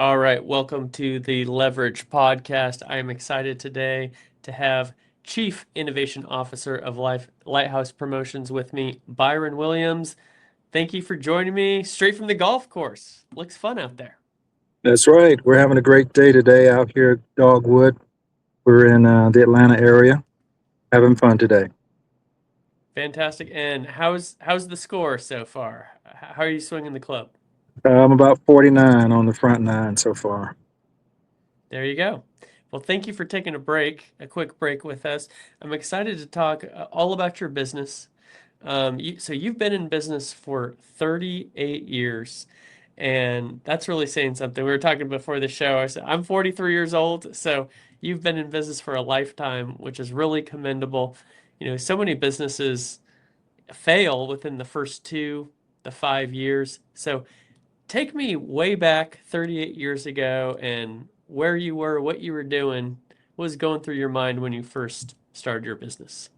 All right, welcome to the Leverage Podcast. I am excited today to have Chief Innovation Officer of Lighthouse Promotions with me, Byron Williams. Thank you for joining me straight from the golf course. Looks fun out there. That's right. We're having a great day today out here at Dogwood. We're in the Atlanta area, having fun today. Fantastic. And how's the score so far? How are you swinging the club? I'm about 49 on the front nine so far. There you go. Well, thank you for taking a quick break with us. I'm excited to talk all about your business. So you've been in business for 38 years, and that's really saying something. We were talking before the show. I said, I'm 43 years old, so you've been in business for a lifetime, which is really commendable. So many businesses fail within the first 2 to 5 years. So take me way back 38 years ago and where you were, what you were doing, what was going through your mind when you first started your business.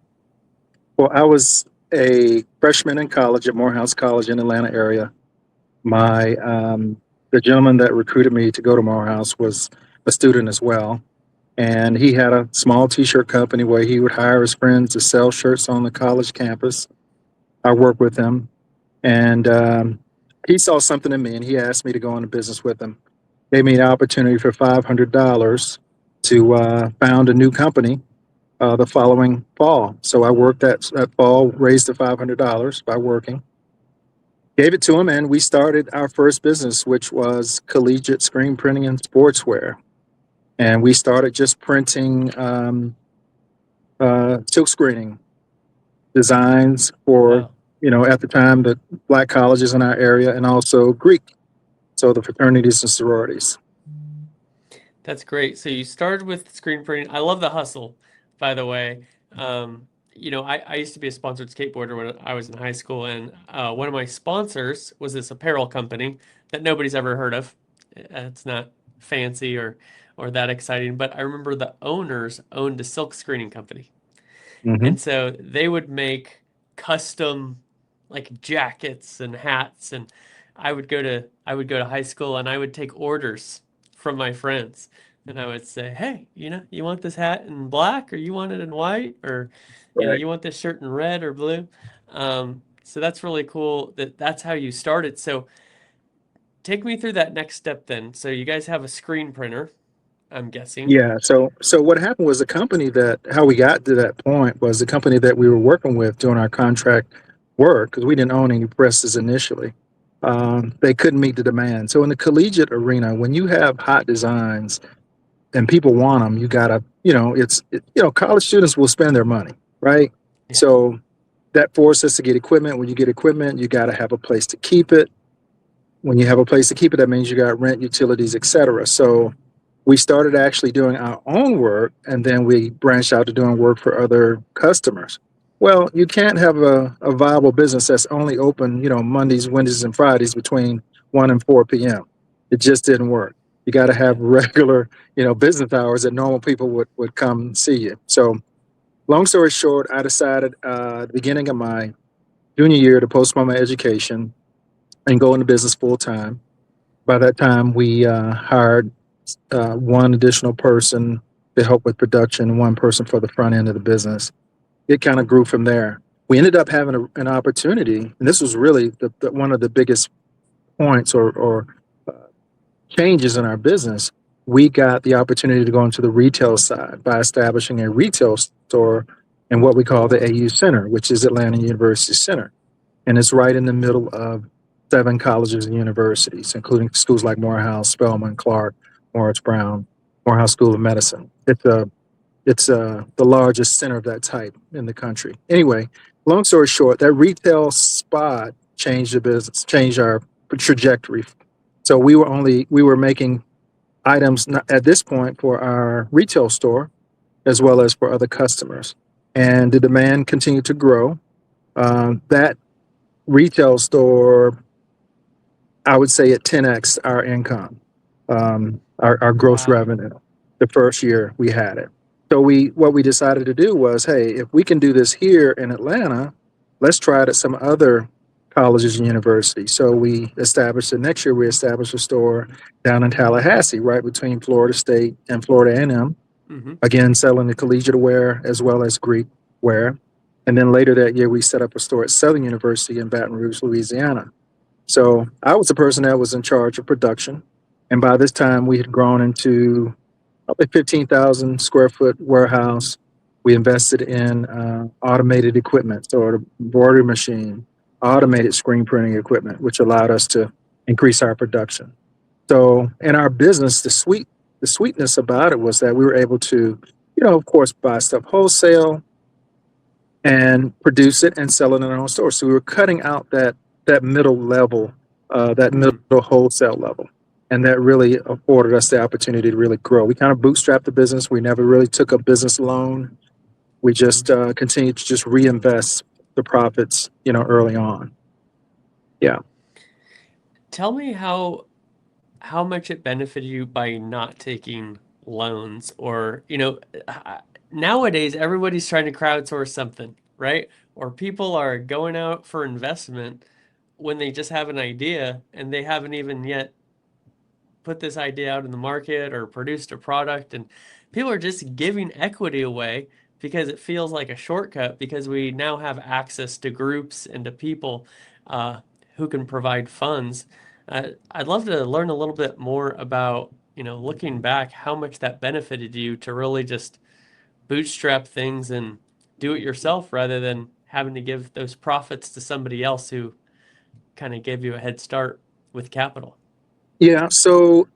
Well, I was a freshman in college at Morehouse College in the Atlanta area. My the gentleman that recruited me to go to Morehouse was a student as well, and he had a small T-shirt company where he would hire his friends to sell shirts on the college campus. I worked with him, and he saw something in me, and he asked me to go into business with him. Gave me an opportunity for $500 to found a new company the following fall. So I worked that fall, raised the $500 by working, gave it to him, and we started our first business, which was collegiate screen printing and sportswear. And we started just printing silk screening designs for, Wow. at the time, the black colleges in our area and also Greek, so the fraternities and sororities. That's great. So you started with screen printing. I love the hustle, by the way. I used to be a sponsored skateboarder when I was in high school, and one of my sponsors was this apparel company that nobody's ever heard of. It's not fancy or that exciting, but I remember the owners owned a silk screening company. Hmm. And so they would make custom like jackets and hats, and I would go to high school and I would take orders from my friends. And I would say, "Hey, you want this hat in black or you want it in white or Right. you want this shirt in red or blue?" So that's really cool that's how you started. So take me through that next step then. So you guys have a screen printer, I'm guessing. Yeah. So what happened was the company that how we got to that point was the company that we were working with doing our contract work because we didn't own any presses initially. They couldn't meet the demand. So in the collegiate arena, when you have hot designs and people want them, you gotta, college students will spend their money, right? Yeah. So that forces us to get equipment. When you get equipment, you got to have a place to keep it. When you have a place to keep it, that means you got rent, utilities, etc. So we started actually doing our own work, and then we branched out to doing work for other customers. Well, you can't have a viable business that's only open, Mondays, Wednesdays, and Fridays between 1 and 4 p.m. It just didn't work. You got to Yeah. have regular, business hours that normal people would come see you. So, long story short, I decided at the beginning of my junior year to postpone my education and go into business full time. By that time, we hired one additional person to help with production and one person for the front end of the business. It kind of grew from there. We ended up having an opportunity, and this was really one of the biggest points or uh, changes in our business. We got the opportunity to go into the retail side by establishing a retail store in what we call the AU Center, which is Atlanta University Center. And it's right in the middle of 7 colleges and universities, including schools like Morehouse, Spelman, Clark, Morris Brown, Morehouse School of Medicine. It's the largest center of that type in the country. Anyway, long story short, that retail spot changed the business, changed our trajectory. So we were making items at this point for our retail store as well as for other customers, and the demand continued to grow. That retail store, I would say, at 10x our income, our gross Wow. revenue the first year we had it. So what we decided to do was, hey, if we can do this here in Atlanta, let's try it at some other colleges and universities. So we established it. Next year, we established a store down in Tallahassee, right between Florida State and Florida A&M. Mm-hmm. Again, selling the collegiate wear as well as Greek wear. And then later that year, we set up a store at Southern University in Baton Rouge, Louisiana. So I was the person that was in charge of production. And by this time, we had grown into probably 15,000 square foot warehouse. We invested in automated equipment, so a embroidery machine, automated screen printing equipment, which allowed us to increase our production. So in our business, the sweetness about it was that we were able to, of course, buy stuff wholesale and produce it and sell it in our own store. So we were cutting out that middle level, that Mm-hmm. middle wholesale level, and that really afforded us the opportunity to really grow. We kind of bootstrapped the business. We never really took a business loan. We Mm-hmm. just continued to just reinvest the profits, early on. Yeah. Tell me how much it benefited you by not taking loans or, nowadays everybody's trying to crowdsource something, right? Or people are going out for investment when they just have an idea and they haven't even yet put this idea out in the market or produced a product, and people are just giving equity away because it feels like a shortcut because we now have access to groups and to people uh, who can provide funds. I'd love to learn a little bit more about, looking back, how much that benefited you to really just bootstrap things and do it yourself rather than having to give those profits to somebody else who kind of gave you a head start with capital. Yeah. So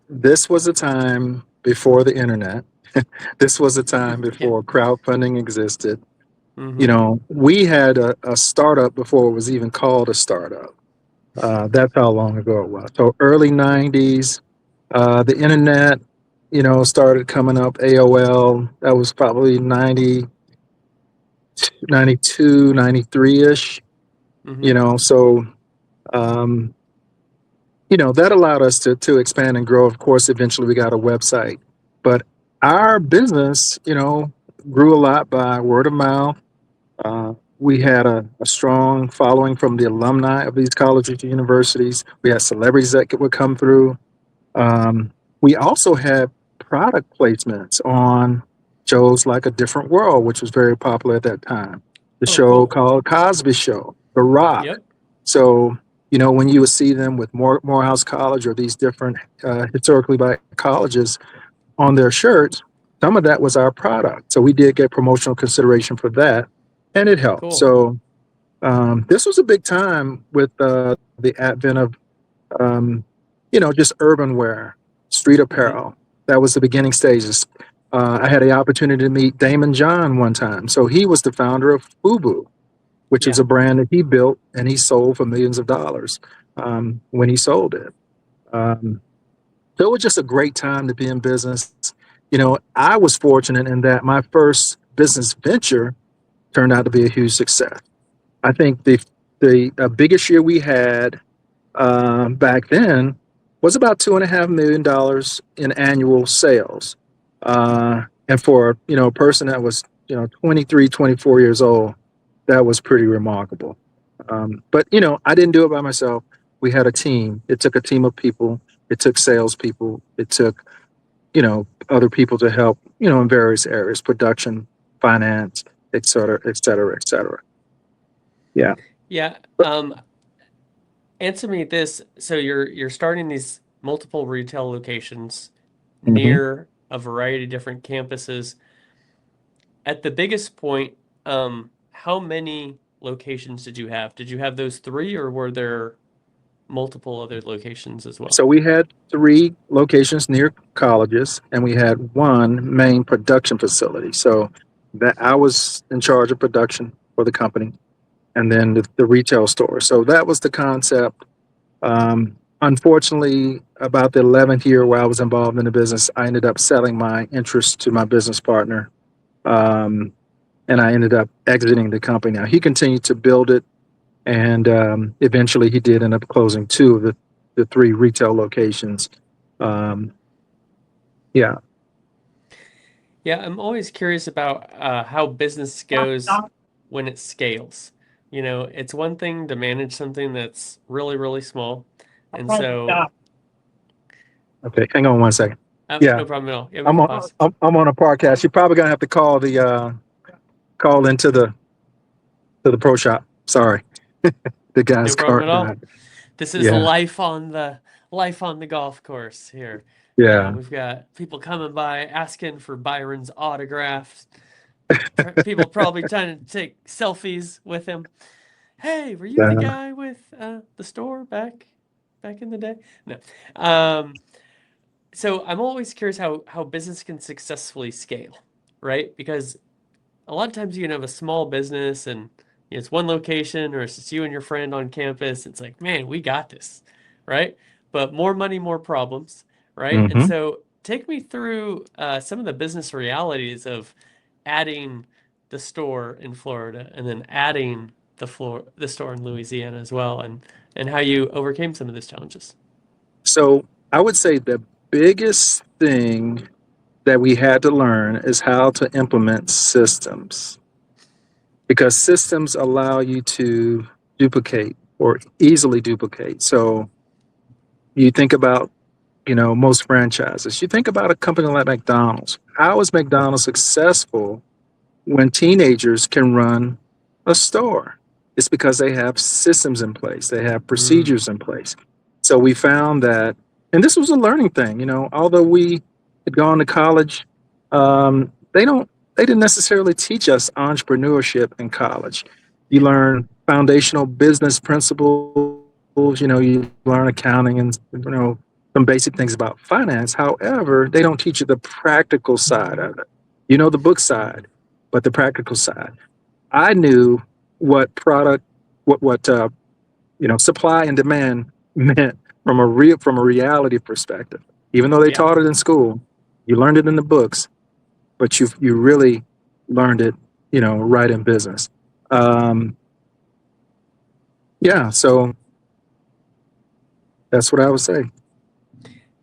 this was a time before the internet. This was a time Yeah. before crowdfunding existed. Mm-hmm. We had a startup before it was even called a startup. That's how long ago it was. So early 90s, the internet, started coming up. AOL, that was probably 90, 92, 93-ish, Mm-hmm. so, um, that allowed us to expand and grow. Of course, eventually we got a website, but our business, grew a lot by word of mouth. We had a strong following from the alumni of these colleges and universities. We had celebrities that would come through. Um, we also had product placements on shows like A Different World, which was very popular at that time. The Oh, show cool. called Cosby Show, The Rock. Yep. So, when you would see them with Morehouse College or these different historically black colleges on their shirts, some of that was our product. So we did get promotional consideration for that, and it helped. Cool. So this was a big time with the advent of um, just urban wear, street Mm-hmm. apparel. That was the beginning stages. I had the opportunity to meet Damon John one time. So he was the founder of FUBU, which is Yeah. a brand that he built and he sold for millions of dollars when he sold it. Um, so it was just a great time to be in business. I was fortunate in that my first business venture turned out to be a huge success. I think the biggest year we had back then was about $2.5 million in annual sales. And for a person that was 23, 24 years old, that was pretty remarkable. But I didn't do it by myself. We had a team. It took a team of people. It took salespeople. It took other people to help in various areas, production, finance, et cetera, et cetera, et cetera. Yeah. Yeah. Answer me this. So you're starting these multiple retail locations hmm near a variety of different campuses. At the biggest point, how many locations did you have? Did you have those three, or were there multiple other locations as well? So we had three locations near colleges, and we had one main production facility. So that I was in charge of production for the company, and then the retail store. So that was the concept. Unfortunately, about the 11th year where I was involved in the business, I ended up selling my interest to my business partner, um, and I ended up exiting the company. Now he continued to build it, and eventually he did end up closing two of the three retail locations. Um, yeah. Yeah, I'm always curious about how business goes when it scales. You know, it's one thing to manage something that's really, really small. And so, Okay, hang on one second. no Yeah, problem at all. Yeah, we I'm can on. pause. I'm on a podcast. You're probably gonna have to call into the pro shop. Sorry, the No guy's car problem at all. died. This is Yeah, life on the golf course here. You know, yeah, we've got people coming by asking for Byron's autographs. People probably trying to take selfies with him. Hey, were you the yeah. guy with the store back in the day? No. Um, so I'm always curious how business can successfully scale, right? Because a lot of times you can have a small business and it's one location or it's just you and your friend on campus. It's like, man, we got this, right? But more money, more problems, right? And Hmm. so take me through some of the business realities of adding the store in Florida and then adding the store in Louisiana as well, and how you overcame some of those challenges. So I would say the biggest thing that we had to learn is how to implement systems, because systems allow you to duplicate or easily duplicate. So you think about, most franchises. You think about a company like McDonald's. How is McDonald's successful when teenagers can run a store? It's because they have systems in place, they have Mm, procedures in place. So we found that, and this was a learning thing, although we had gone to college, they didn't necessarily teach us entrepreneurship in college. You learn foundational business principles, you learn accounting and, some basic things about finance. However, they don't teach you the practical side of it. The book side, but the practical side. I knew what product, what supply and demand meant from a reality perspective. Even though they yeah. taught it in school, you learned it in the books, but you really learned it, right in business. Um, yeah, so that's what I would say.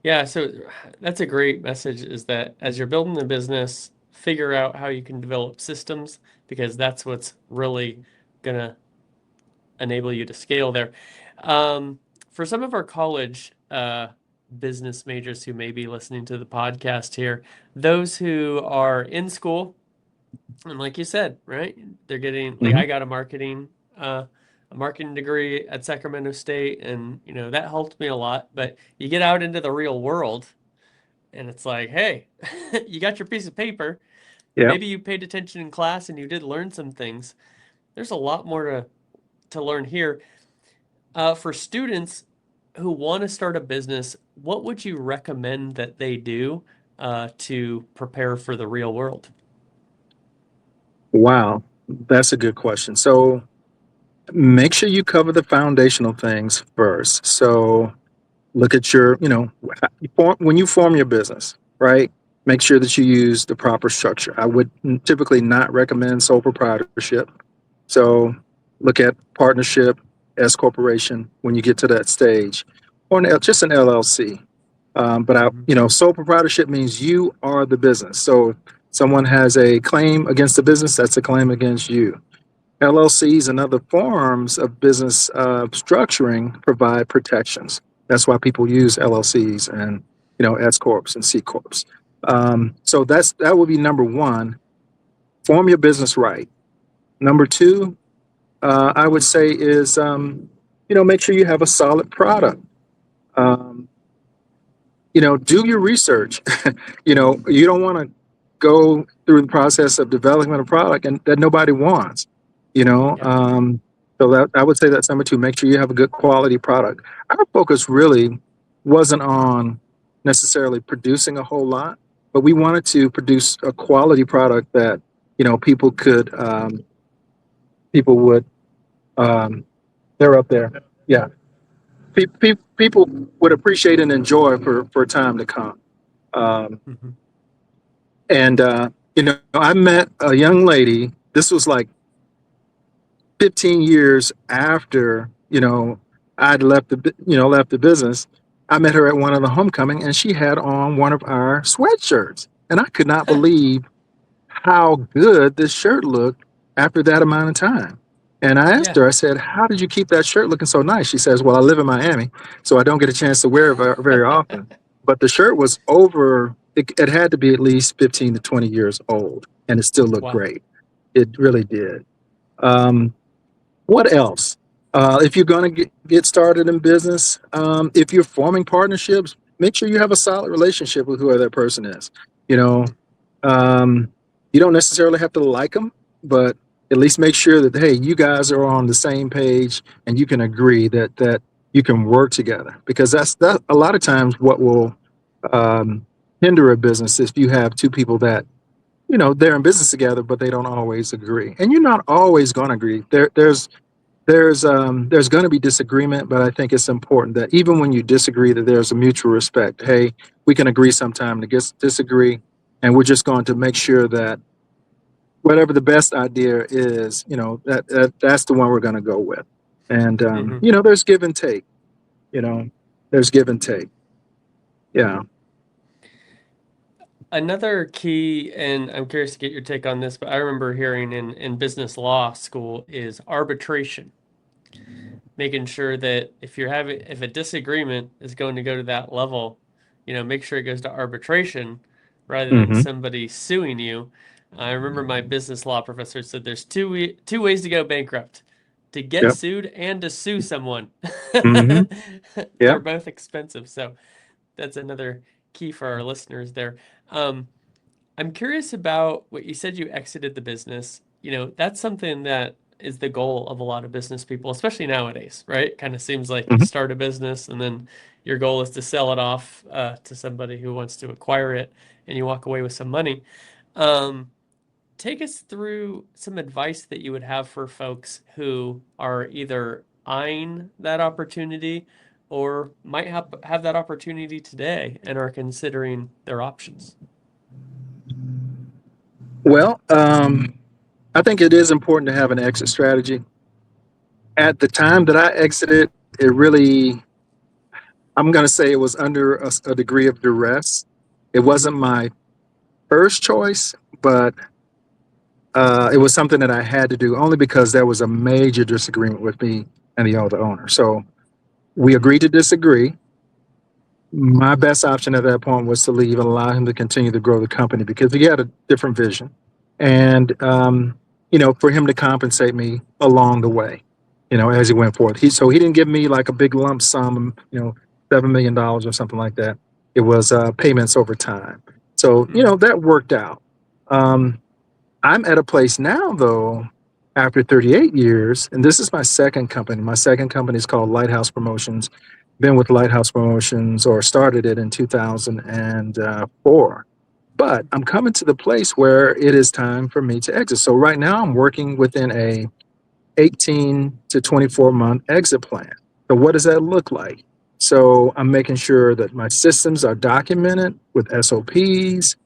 Yeah, so that's a great message is that as you're building the business, figure out how you can develop systems because that's what's really gonna enable you to scale there. For some of our college business majors who may be listening to the podcast here, those who are in school, and like you said, right, they're getting like Hmm. I got a marketing degree at Sacramento State, and you know that helped me a lot. But you get out into the real world, and it's like, hey, you got your piece of paper. Yeah. Maybe you paid attention in class and you did learn some things. There's a lot more to learn here. For students who want to start a business, what would you recommend that they do to prepare for the real world? Wow, that's a good question. So make sure you cover the foundational things first. So look at your, when you form your business, right? Make sure that you use the proper structure. I would typically not recommend sole proprietorship. So look at partnership, S corporation when you get to that stage, or just an LLC. Mhm. Sole proprietorship means you are the business. So if someone has a claim against the business, that's a claim against you. LLCs and other forms of business structuring provide protections. That's why people use LLCs and S corps and C corps. So that would be number one. Form your business right. Number two, I would say is make sure you have a solid product. Um, do your research. You don't want to go through the process of developing a product and that nobody wants. You know, Yeah. um, so that I would say that's number two. Make sure you have a good quality product. Our focus really wasn't on necessarily producing a whole lot, but we wanted to produce a quality product that people would they're up there. Yeah, people would appreciate and enjoy for time to come. Um, Mhm. and I met a young lady. This was like 15 years after I'd left the business. I met her at one of the homecoming, and she had on one of our sweatshirts, and I could not believe how good this shirt looked after that amount of time. And I asked Yeah. her, I said, "How did you keep that shirt looking so nice?" She says, "Well, I live in Miami, so I don't get a chance to wear it very often." But the shirt was it had to be at least 15 to 20 years old, and it still looked Wow. great. It really did. Um, what else? If you're going to get started in business, if you're forming partnerships, make sure you have a solid relationship with whoever that person is. You know, Mm, um, you don't necessarily have to like them, but at least make sure that hey, you guys are on the same page and you can agree that you can work together. Because that a lot of times what will um, hinder a business if you have two people that they're in business together, but they don't always agree. And you're not always going to agree. There's going to be disagreement, but I think it's important that even when you disagree, that there's a mutual respect. Hey, we can agree sometime to disagree, and we're just going to make sure that whatever the best idea is, that's the one we're going to go with. And hmm there's give and take. You know, there's give and take. Yeah. Another key, and I'm curious to get your take on this, but I remember hearing in business law school is arbitration, making sure that if a disagreement is going to go to that level, make sure it goes to arbitration rather than Hmm. somebody suing you. I remember my business law professor said there's two ways to go bankrupt: to get Yep. sued and to sue someone. Hmm. They're Yep. both expensive, so that's another key for our listeners there. Um, I'm curious about what you said you exited the business. That's something that is the goal of a lot of business people, especially nowadays, right? Kind of seems like you Hmm. start a business and then your goal is to sell it off to somebody who wants to acquire it and you walk away with some money. Um, Take us through some advice that you would have for folks who are either eyeing that opportunity or might have that opportunity today and are considering their options. Well, I think it is important to have an exit strategy. At the time that I exited, it really, I'm going to say it was under a degree of duress. It wasn't my first choice, but it was something that I had to do only because there was a major disagreement with me and the other owner. So we agreed to disagree. My best option at that point was to leave and allow him to continue to grow the company because he had a different vision. And, for him to compensate me along the way, as he went forth. So he didn't give me like a big lump sum, $7 million or something like that. It was payments over time. So, Mm, that worked out. Um, I'm at a place now, though, after 38 years, and this is my second company. My second company is called Lighthouse Promotions. Been with Lighthouse Promotions or started it in 2004. But I'm coming to the place where it is time for me to exit. So right now I'm working within a 18 to 24-month exit plan. So what does that look like? So I'm making sure that my systems are documented with SOPs.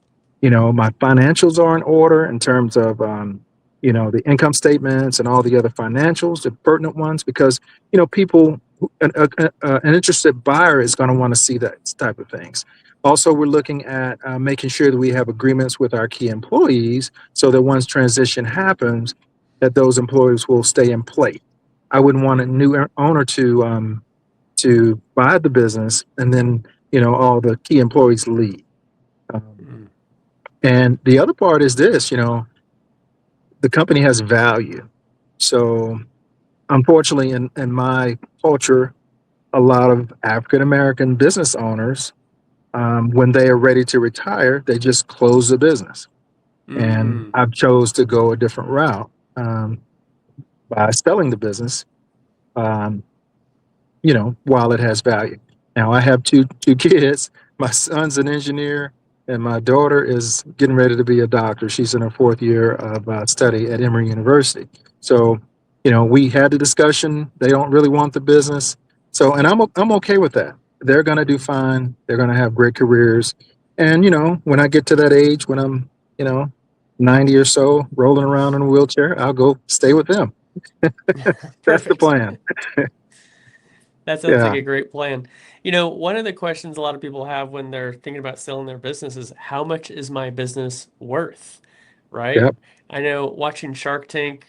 My financials are in order in terms of, the income statements and all the other financials, the pertinent ones, because, people, an interested buyer is going to want to see that type of things. Also, we're looking at making sure that we have agreements with our key employees so that once transition happens, that those employees will stay in place. I wouldn't want a mm, new owner to buy the business and then all the key employees leave. Um, mm, and the other part is this, the company has value. So unfortunately, in my culture, a lot of African American business owners, when they are ready to retire, they just close the business. And mm. I've chose to go a different route by selling the business. Um, while it has value. Now I have two kids. My son's an engineer, and my daughter is getting ready to be a doctor. She's in her fourth year of study at Emory University. So, we had the discussion. They don't really want the business, so and I'm okay with that. They're going to do fine. They're going to have great careers, and when I get to that age, when I'm 90 or so, rolling around in a wheelchair, I'll go stay with them. That's the Perfect. plan. That sounds like Yeah. a great plan. One of the questions a lot of people have when they're thinking about selling their business is how much is my business worth? Right? Yep. I know watching Shark Tank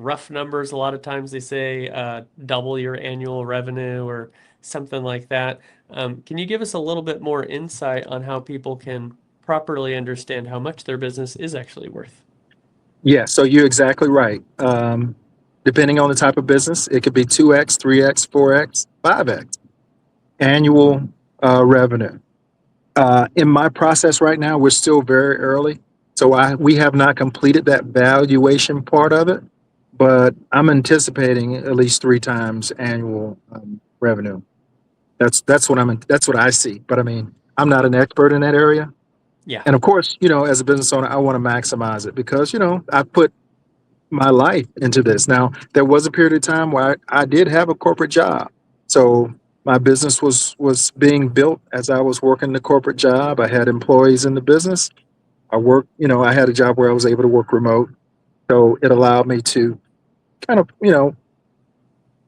rough numbers. A lot of times they say double your annual revenue or something like that. Can you give us a little bit more insight on how people can properly understand how much their business is actually worth? Yeah, so you're exactly right. Depending on the type of business, it could be 2x, 3x, 4x, 5x annual revenue. In my process right now, we're still very early. So we have not completed that valuation part of it, but I'm anticipating at least 3 times annual revenue. That's what I see. But I mean, I'm not an expert in that area. Yeah. And of course, as a business owner, I want to maximize it because, I put my life into this. Now, there was a period of time where I did have a corporate job. So my business was being built as I was working the corporate job. I had employees in the business. I had a job where I was able to work remote. So it allowed me to kind of,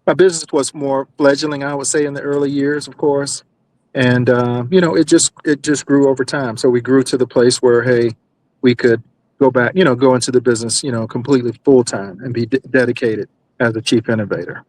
my business was more fledgling, I would say, in the early years, of course. And it just grew over time. So we grew to the place where, hey, we could go back, go into the business, completely full time and be dedicated as a chief innovator.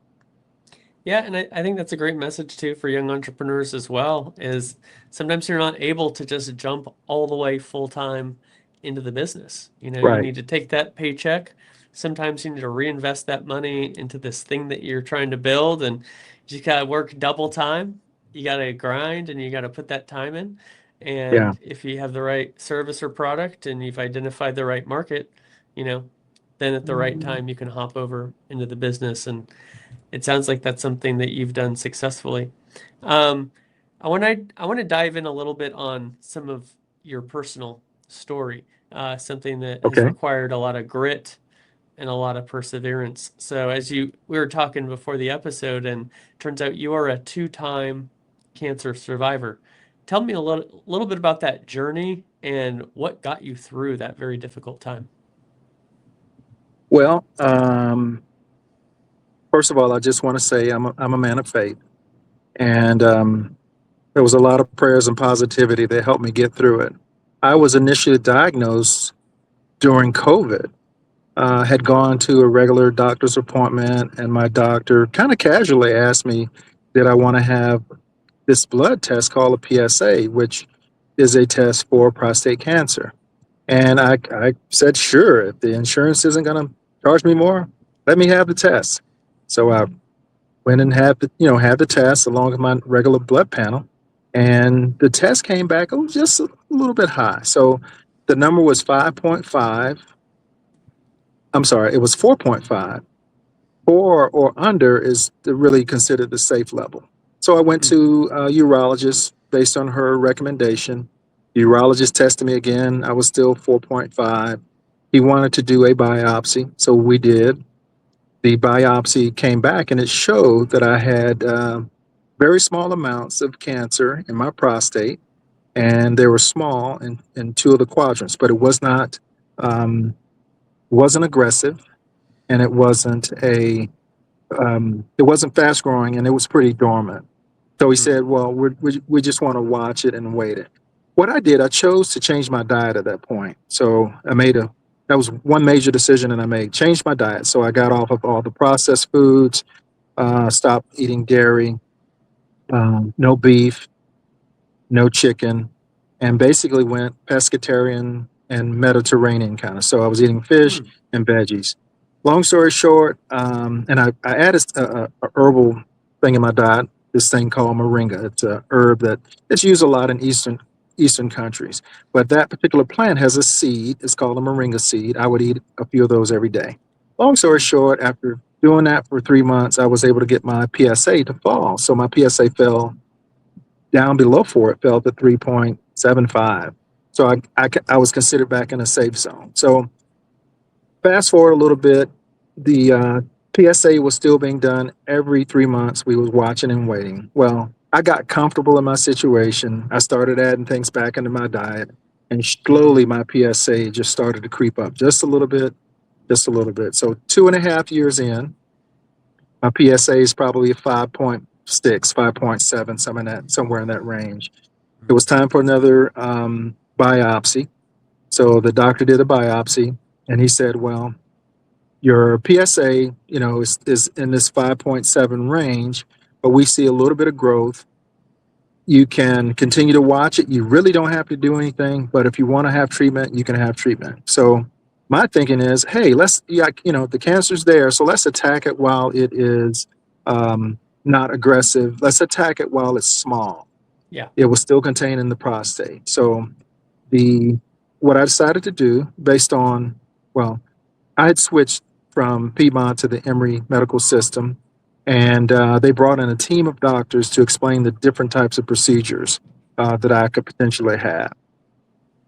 Yeah, and I think that's a great message too for young entrepreneurs as well, is sometimes you're not able to just jump all the way full time into the business. You Right. need to take that paycheck. Sometimes you need to reinvest that money into this thing that you're trying to build, and you just gotta work double time. You gotta grind and you gotta put that time in. Yeah. And if you have the right service or product and you've identified the right market, you know, then at the right time you can hop over into the business, and it sounds like that's something that you've done successfully. Um, I want to dive in a little bit on some of your personal story, something that has Okay. required a lot of grit and a lot of perseverance. So we were talking before the episode, and turns out you are a two-time cancer survivor. Tell me a little bit about that journey and what got you through that very difficult time. Well, first of all, I just want to say I'm a man of faith. And there was a lot of prayers and positivity that helped me get through it. I was initially diagnosed during COVID. Had gone to a regular doctor's appointment, and my doctor kind of casually asked me, did I want to have this blood test called a PSA, which is a test for prostate cancer. And I said, sure, if the insurance isn't going to charge me more, let me have the test. So I went and had the test along with my regular blood panel, and the test came back, it was just a little bit high. So the number was 5.5. I'm sorry, it was 4.5. 4 or under is really considered the safe level. So I went Hmm. to a urologist based on her recommendation. The urologist tested me again. I was still 4.5. He wanted to do a biopsy, so we did. The biopsy came back and it showed that I had very small amounts of cancer in my prostate, and they were small in 2 of the quadrants, but it wasn't aggressive, and it wasn't fast growing, and it was pretty dormant. So he Hmm. said, well, we just want to watch it and wait it. What I did, I chose to change my diet at that point. So that was one major decision that I made, changed my diet. So I got off of all the processed foods, stopped eating dairy, no beef, no chicken, and basically went pescatarian and Mediterranean kind of. So I was eating fish Hmm. and veggies. Long story short, and I added a herbal thing in my diet. This thing called moringa. It's a herb that it's used a lot in eastern countries. But that particular plant has a seed. It's called a moringa seed. I would eat a few of those every day. Long story Hmm. short, after doing that for 3 months, I was able to get my PSA to fall. So my PSA fell down below 4, it fell to 3.75. So I was considered back in a safe zone. So fast forward a little bit, the PSA was still being done every 3 months. We was watching and waiting. Well, I got comfortable in my situation. I started adding things back into my diet, and Hmm. slowly my PSA just started to creep up just a little bit, just a little bit. So 2.5 years in, my PSA is probably a 5.6, 5.7, somewhere in that range. It was time for another biopsy. So the doctor did a biopsy, and he said, well, Your PSA, is in this 5.7 range, but we see a little bit of growth. You can continue to watch it. You really don't have to do anything, but if you want to have treatment, you can have treatment. So my thinking is, hey, the cancer's there, so let's attack it while it is not aggressive. Let's attack it while it's small. Yeah. It was still contained in the prostate. So the what I decided to do based on, well, I had switched from Piedmont to the Emory Medical System, and they brought in a team of doctors to explain the different types of procedures that I could potentially have.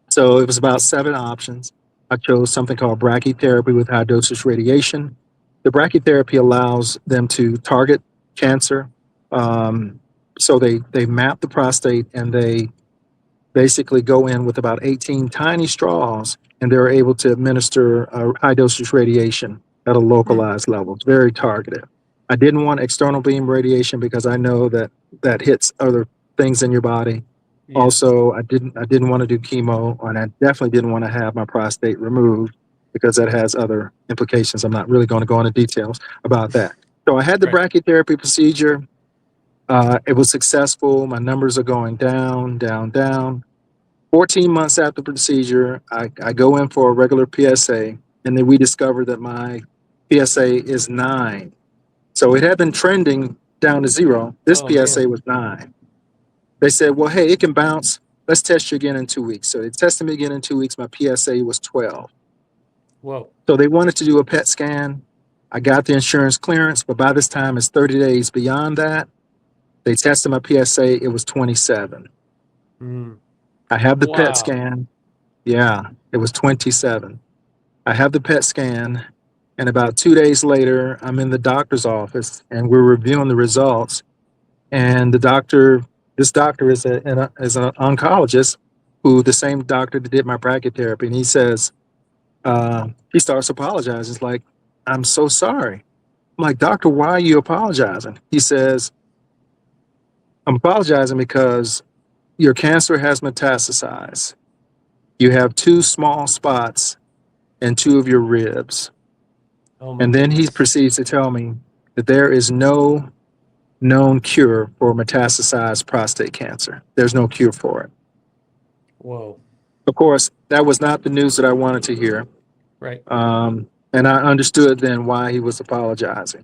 So it was about 7 options. I chose something called brachytherapy with high dosage radiation. The brachytherapy allows them to target cancer. So they map the prostate and they basically go in with about 18 tiny straws, and they're able to administer high dosage radiation at a Hmm. localized level. It's very targeted. I didn't want external beam radiation because I know that hits other things in your body. Yes. Also, I didn't want to do chemo, and I definitely didn't want to have my prostate removed because that has other implications. I'm not really going to go into details about that. So I had the Right. brachytherapy procedure. It was successful. My numbers are going down, down, down. 14 months after the procedure, I go in for a regular PSA, and then we discover that my PSA is 9. So it had been trending down to 0. This Oh man. PSA was 9. They said, well, hey, it can bounce. Let's test you again in 2 weeks. So they tested me again in 2 weeks. My PSA was 12. Whoa. So they wanted to do a PET scan. I got the insurance clearance, but by this time, it's 30 days beyond that. They tested my PSA. It was 27. Mm. I have the PET Wow. scan. Yeah, it was 27. I have the PET scan, and about 2 days later, I'm in the doctor's office, and we're reviewing the results. And this doctor is an oncologist, who the same doctor that did my brachytherapy, and he says, he starts apologizing. It's like, I'm so sorry. I'm like, doctor, why are you apologizing? He says, I'm apologizing because your cancer has metastasized. You have 2 small spots in 2 of your ribs. Oh my And then he goodness. proceeds to tell me that there is no known cure for metastasized prostate cancer. There's no cure for it. Whoa. Of course, that was not the news that I wanted to hear. Right. And I understood then why he was apologizing.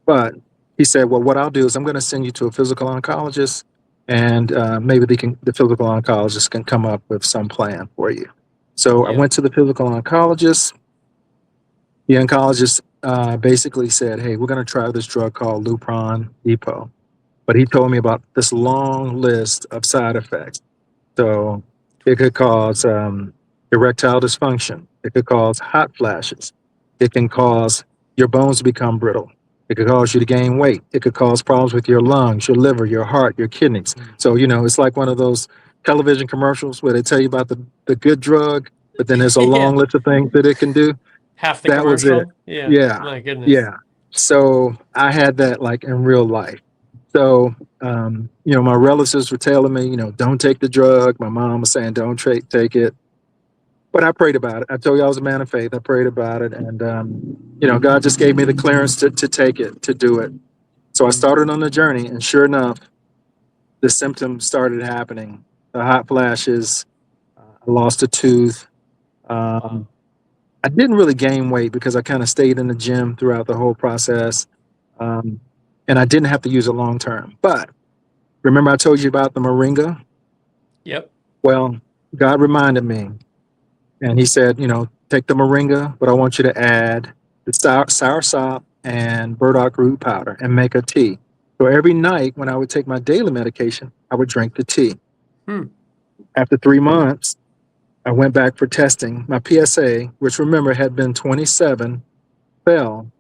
But he said, well, what I'll do is I'm going to send you to a physical oncologist, and maybe the physical oncologist can come up with some plan for you. So I Yeah. went to the physical oncologist. The oncologist basically said, hey, we're going to try this drug called Lupron Depot. But he told me about this long list of side effects. So it could cause erectile dysfunction. It could cause hot flashes. It can cause your bones to become brittle. It could cause you to gain weight. It could cause problems with your lungs, your liver, your heart, your kidneys. Mm. So, it's like one of those television commercials where they tell you about the good drug, but then there's a Yeah. long list of things that it can do. Half the That was it. commercial. Yeah. Yeah. My goodness. Yeah. So I had that like in real life. So, my relatives were telling me, don't take the drug. My mom was saying, don't take it. But I prayed about it. I told you I was a man of faith. I prayed about it. And, God just gave me the clearance to take it, to do it. So I Mm. started on the journey. And sure enough, the symptoms started happening. The hot flashes, I lost a tooth. Wow. Um, I didn't really gain weight because I kind of stayed in the gym throughout the whole process. Um, and I didn't have to use it long term. But remember, I told you about the moringa? Yep. Well, God reminded me, and He said, take the moringa, but I want you to add the sour sop and burdock root powder and make a tea. So every night when I would take my daily medication, I would drink the tea. Hmm. After 3 months, I went back for testing. My PSA, which remember had been 27, fell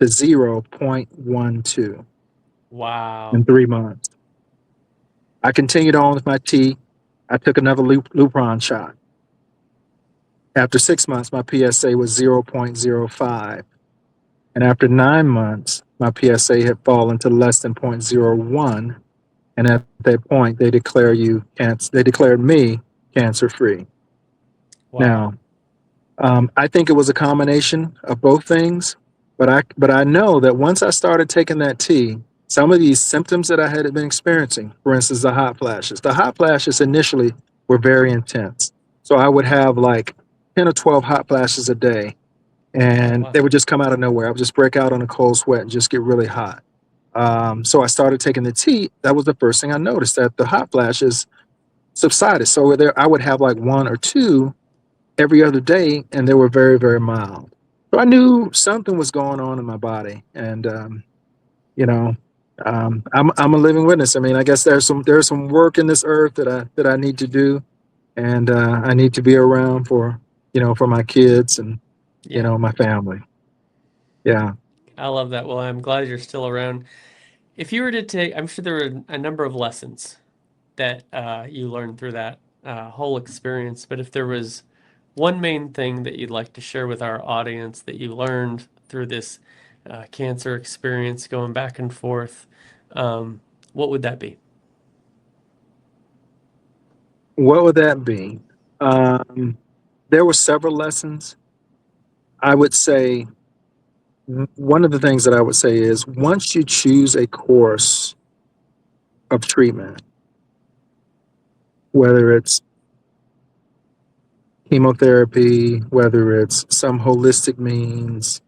to 0.12 Wow. in 3 months. I continued on with my tea. I took another Lupron shot. After 6 months, my PSA was 0.05. And after 9 months, my PSA had fallen to less than 0.01. And at that point, they declared me cancer free. Wow. Now, I think it was a combination of both things, but I know that once I started taking that tea, some of these symptoms that I had been experiencing, for instance, the hot flashes initially were very intense. So I would have like 10 or 12 hot flashes a day, Oh, and wow. they would just come out of nowhere. I would just break out on a cold sweat and just get really hot. So I started taking the tea. That was the first thing I noticed, that the hot flashes subsided. So there, I would have like one or two every other day, and they were very, very mild. So I knew something was going on in my body, and you know, I'm a living witness. I mean, I guess there's some work in this earth that I need to do, and I need to be around for for my kids and Yeah, my family. Yeah, I love that. Well, I'm glad you're still around. If you were to take, I'm sure there were a number of lessons that you learned through that whole experience, but if there was one main thing that you'd like to share with our audience that you learned through this cancer experience going back and forth, what would that be? what would that be? There were several lessons. I would say one of the things that I would say is once you choose a course of treatment, whether it's chemotherapy, whether it's some holistic means,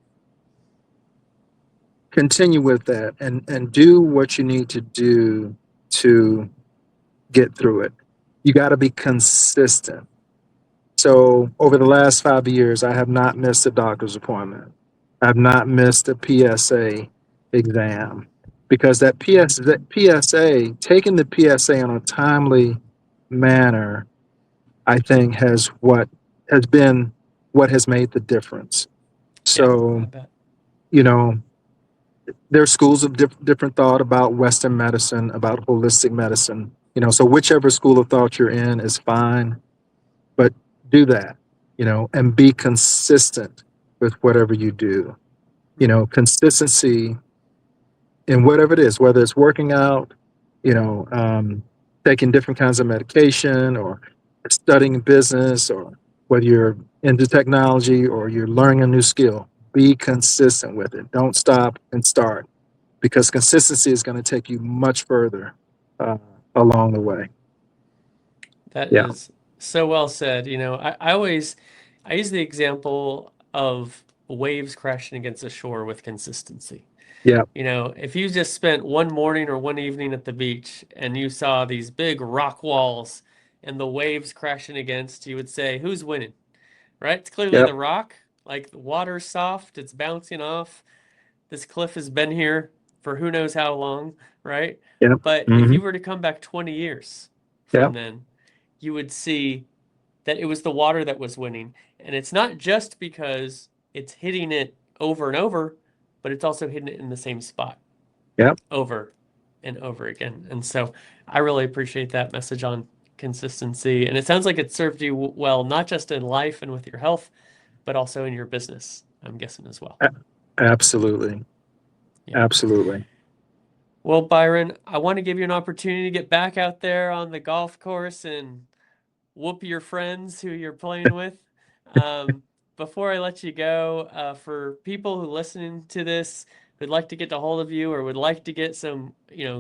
continue with that and do what you need to do to get through it. You got to be consistent. So over the last 5 years, I have not missed a doctor's appointment. I've not missed a PSA exam because that PSA, taking the PSA in a timely manner, I think has been what has made the difference. Yeah, So, I bet. you know, there are schools of different thought about Western medicine, about holistic medicine. So whichever school of thought you're in is fine, but do that, and be consistent with whatever you do. Hmm. Consistency in whatever it is, whether it's working out, you know, um, taking different kinds of medication, or studying business, or whether you're into technology or you're learning a new skill. Be consistent with it. Don't stop and start, because consistency is going to take you much further uh, along the way. That Yeah. is so well said. I use the example of waves crashing against the shore with consistency. Yeah. If you just spent one morning or one evening at the beach and you saw these big rock walls and the waves crashing against, you would say, who's winning? Right? It's clearly Yep. the rock. Like the water's soft, it's bouncing off. This cliff has been here for who knows how long, right? Yep. But if Hmm. you were to come back 20 years from Yep. then, you would see that it was the water that was winning. And it's not just because it's hitting it over and over, but it's also hitting it in the same spot Yep. over and over again. And so I really appreciate that message on consistency. And it sounds like it served you well, not just in life and with your health, but also in your business, I'm guessing as well. A- Absolutely. Yeah. Absolutely. Well, Byron, I want to give you an opportunity to get back out there on the golf course and whoop your friends who you're playing with. Um, Before I let you go, for people who listening to this would like to get a hold of you or would like to get some,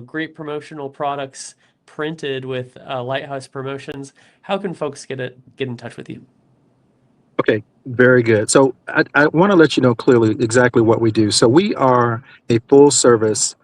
great promotional products printed with Lighthouse Promotions, how can folks get in touch with you? Okay, very good. So I want to let you know clearly exactly what we do. So we are a full service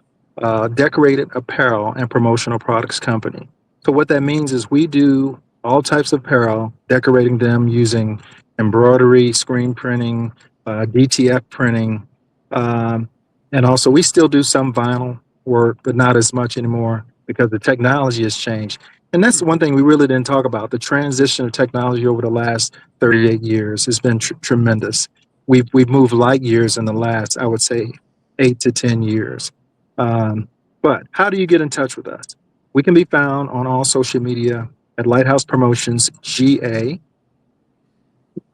decorated apparel and promotional products company. So what that means is we do all types of apparel, decorating them using embroidery, screen printing, DTF printing, um, and also we still do some vinyl work, but not as much anymore because the technology has changed. And that's the Hmm. one thing we really didn't talk about. The transition of technology over the last 38 years has been tremendous. We've moved light years in the last, I would say, 8 to 10 years. Um, but how do you get in touch with us? We can be found on all social media at Lighthouse Promotions GA.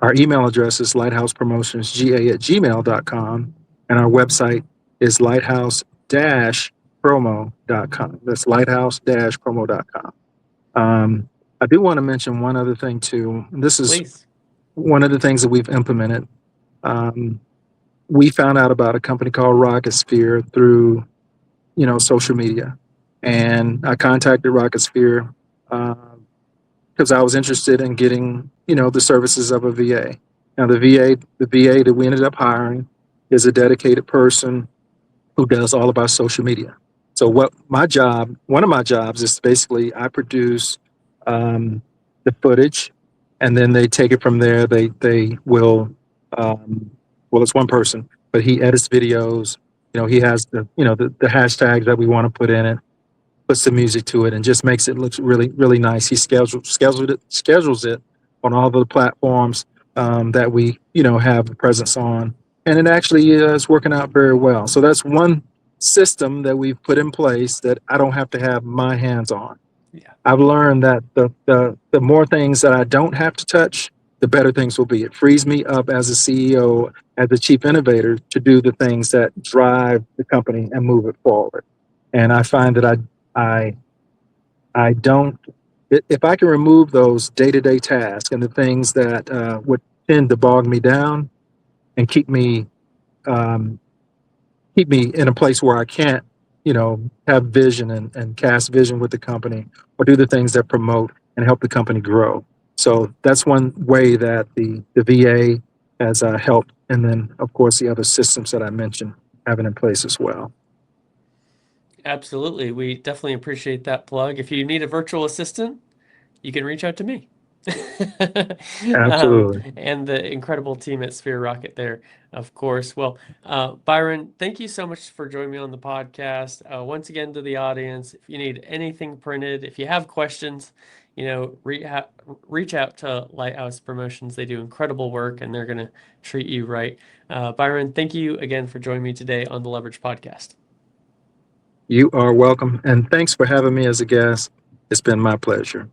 Our email address is lighthousepromotionsga@gmail.com, and our website is lighthouse-promo.com. That's lighthouse-promo.com. I do want to mention one other thing too. This is Please. one of the things that we've implemented, um, we found out about a company called Rocketsphere through, social media. And I contacted Rocketsphere because I was interested in getting, the services of a VA. Now, the VA that we ended up hiring is a dedicated person who does all of our social media. So one of my jobs is basically I produce um, the footage, and then they take it from there. They will, um, well, it's one person, but he edits videos. He has the hashtags that we want to put in it, puts the music to it, and just makes it look really really nice. He schedules it on all the platforms that we have a presence on, and it actually is working out very well. So that's one system that we've put in place that I don't have to have my hands on. Yeah. I've learned that the more things that I don't have to touch, the better things will be. It frees me up as a CEO, as the chief innovator, to do the things that drive the company and move it forward. And I find that I I don't. If I can remove those day-to-day tasks and the things that would tend to bog me down and um, keep me in a place where I can't, have vision and cast vision with the company, or do the things that promote and help the company grow. So that's one way that the VA has helped, and then of course the other systems that I mentioned having in place as well. Absolutely. We definitely appreciate that plug. If you need a virtual assistant, you can reach out to me. Absolutely. And the incredible team at Sphere Rocket there, of course. Well, Byron, thank you so much for joining me on the podcast. Once again, to the audience, if you need anything printed, if you have questions, reach out to Lighthouse Promotions. They do incredible work and they're going to treat you right. Byron, thank you again for joining me today on the Leverage Podcast. You are welcome, and thanks for having me as a guest. It's been my pleasure.